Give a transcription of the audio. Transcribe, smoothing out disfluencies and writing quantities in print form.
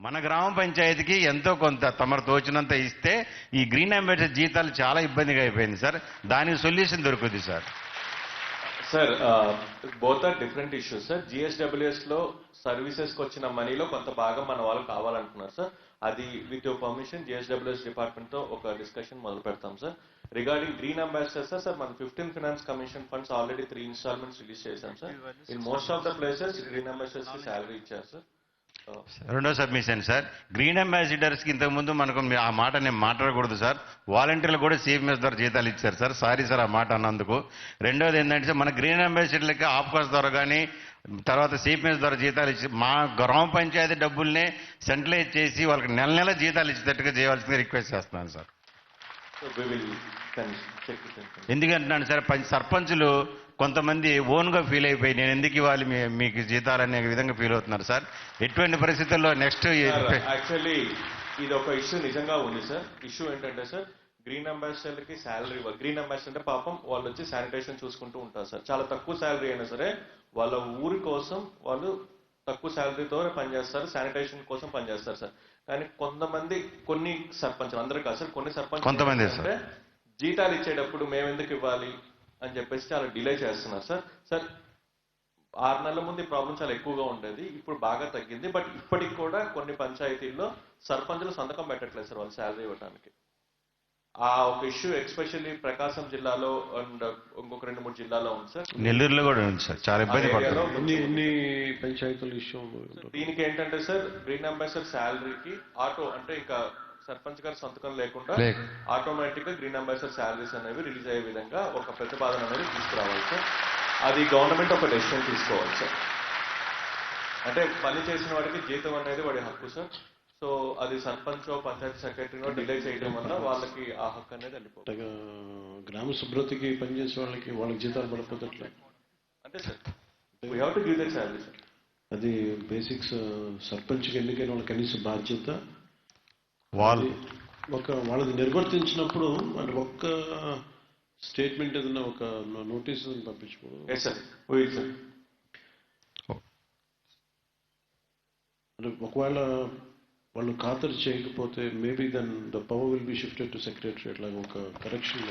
మన గ్రామ పంచాయతీకి ఎంతో కొంత తమరు తోచినంత ఇస్తే ఈ గ్రీన్ అంబాసిడర్ జీతాలు చాలా ఇబ్బందిగా అయిపోయింది సార్. దానికి సొల్యూషన్ దొరుకుతుంది sir. Sir both are different issues sir. GSWS లో సర్వీసెస్కి వచ్చిన మనీలో కొంత భాగం మన వాళ్ళు కావాలంటున్నారు సార్. అది విత్ యువర్ పర్మిషన్ GSWS డిపార్ట్మెంట్తో ఒక డిస్కషన్ మొదలు పెడతాం sir. Regarding green ambassador sir మన 15th finance commission funds already 3 installments release చేశాం sir. In most of the places green ambassadors కి శాలరీ ఇచ్చారు సార్. రెండో సబ్మిషన్ సార్, గ్రీన్ అంబాసిడర్స్కి ఇంతకుముందు మనకు ఆ మాట నేను మాట్లాడకూడదు సార్. వాలంటీర్లు కూడా CMS ద్వారా జీతాలు ఇచ్చారు సార్. సారీ సార్ ఆ మాట అన్నందుకు. రెండోది ఏంటంటే సార్, మన గ్రీన్ అంబాసిడర్లకి ఆప్కాస్ ద్వారా కానీ తర్వాత CMS ద్వారా జీతాలు ఇచ్చి మా గ్రామ పంచాయతీ డబ్బుల్నే సెంట్రలైజ్ చేసి వాళ్ళకి నెల నెల జీతాలు ఇచ్చేటట్టుగా చేయవలసిందిగా రిక్వెస్ట్ చేస్తున్నాను సార్. ఎందుకంటున్నాను సార్, సర్పంచులు కొంతమంది ఓన్గా ఫీల్ అయిపోయి నేను ఎందుకు ఇవ్వాలి మీకు జీతాలు అనే విధంగా ఫీల్ అవుతున్నారు సార్. ఎటువంటి పరిస్థితుల్లో నెక్స్ట్ యాక్చువల్లీ ఇది ఒక ఇష్యూ నిజంగా ఉంది సార్. ఇష్యూ ఏంటంటే సార్, గ్రీన్ అంబాసిడర్లకి శాలరీ ఇవ్వాలి. గ్రీన్ అంబాసిడర్ పాపం వాళ్ళు వచ్చి శానిటేషన్ చూసుకుంటూ ఉంటారు సార్. చాలా తక్కువ శాలరీ అయినా సరే వాళ్ళ ఊరి కోసం వాళ్ళు తక్కువ శాలరీతో పనిచేస్తారు, శానిటేషన్ కోసం పనిచేస్తారు సార్. కానీ కొంతమంది కొన్ని సర్పంచులు, అందరూ కాదు సార్, కొన్ని సర్పంచ్ కొంతమంది అంటే జీతాలు ఇచ్చేటప్పుడు మేము ఎందుకు ఇవ్వాలి అని చెప్పేసి చాలా డిలే చేస్తున్నారు సార్. సార్ 6 నెలల ముందు ఈ ప్రాబ్లం చాలా ఎక్కువగా ఉండేది, ఇప్పుడు బాగా తగ్గింది. బట్ ఇప్పటికి కూడా కొన్ని పంచాయతీల్లో సర్పంచులు సంతకం పెట్టట్లేదు సార్ వాళ్ళు శాలరీ ఇవ్వడానికి. ఆ ఒక ఇష్యూ ఎస్పెషల్లీ ప్రకాశం జిల్లాలో అండ్ ఇంకొక 2-3 జిల్లాలో ఉంది సార్. నెల్లూరులో కూడా ఉంది సార్. చాలా ఇబ్బంది పడుతుంది. పంచాయతీల ఇష్యూ. దీనికి ఏంటంటే సార్, గ్రీన్ అంబాసిడర్ శాలరీకి ఆటో అంటే ఇంకా సర్పంచ్ గారి సంతకం లేకుండా ఆటోమేటిక్ గా గ్రీన్ అంబాసిడర్ శాలరీస్ అనేవి రిలీజ్ అయ్యే విధంగా ఒక ప్రతిపాదన అనేది తీసుకురావాలి సార్. అది గవర్నమెంట్ ఒక డెసిషన్ తీసుకోవాలి సార్. అంటే పని చేసిన వాడికి జీతం అనేది వాడి హక్కు సార్. సో అది సర్పంచ్ పంచాయతీ సెక్రటరీనో డిలే చేయడం వల్ల వాళ్ళకి ఆ హక్కు అనేది వెళ్ళిపోతుంది. గ్రామ శుభ్రతకి పనిచేసే వాళ్ళకి జీతాలు పడిపోతట్లే అంటే sir we have to give that salary sir. అది బేసిక్స్. సర్పంచ్కి ఎన్నికైన వాళ్ళ కనీస బాధ్యత వాళ్ళది నిర్వర్తించినప్పుడు అంటే ఒక్క స్టేట్మెంట్ ఏదైనా ఒక నోటీస్ పంపించుకోవడం. అంటే ఒకవేళ వాళ్ళు ఖాతరు చేయకపోతే maybe then the power will be shifted to secretary. అట్లా ఒక కరెక్షన్.